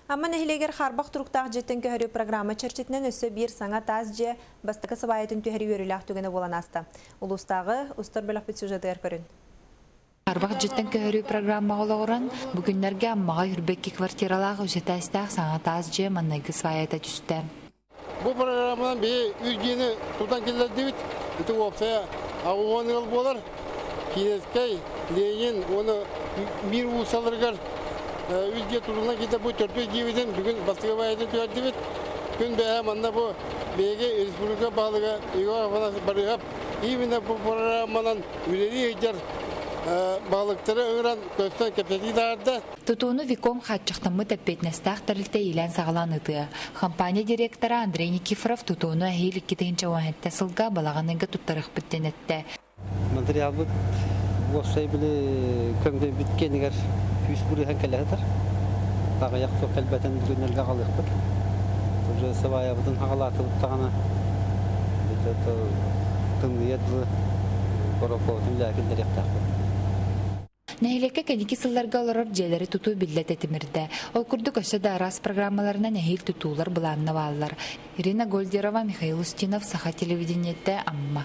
Amma nehilегер харбақ тұруқтақ жеттен көхірі программа чәрчетінен өсі бір саңа таз же бастықы сыбайетін төхірі өріліқ түгені болан асты. Улустағы ұстар бөлік біт сюжетігер көрін. Харбақ жеттен көхірі программа олағыран бүгінлерге аммаға үрбекке квартиралағы өсетәстәқ саңа таз же маннайғы сыбайеті түсті. Бұл программадан бей үлгені тұлдан келер дейбіт, үті опсая ағуаны ыл болар, Кинескай, Ленин, оны мир ұсалырғар үлге тұрғына кете бұл төртөй дейбіден бүгін бастығы байатын түйер дейбіт. Күн бәе манда бұл бейге республика бағылыға үйге ағанасы барығап, именно бұл программадан үлері егер бағылықтары өңіран көстен кәптеті дағырды. Тұтуыны Виком қатшықтымы тәппетнестақ тәрілті елен сағалан ұды. Компания директоры Андрей Никифоров тұтуыны әйелік кетігінші оңетті сылға балағаныңғы тұттарық біттен әтті. Материал бұд, осай білі көмді біткенігер күйіс бұры әңкелігітір. Тағы яқты қәлбәтін дүгенерге қалық бұд. Уже сабая бұдың ағалаты бұттағана. Тыңды еділі қорақуатын ләкін директақ бұд. Нәйлекке кәнекі сылларға оларыр жέλері тұту білдет етімірді. Ол күрді көсі да рас программаларына нәйіл тұтулар бұланына балылар. Ирина Гольдерова, Михаил Устинов, Саха телевидениетті Амма.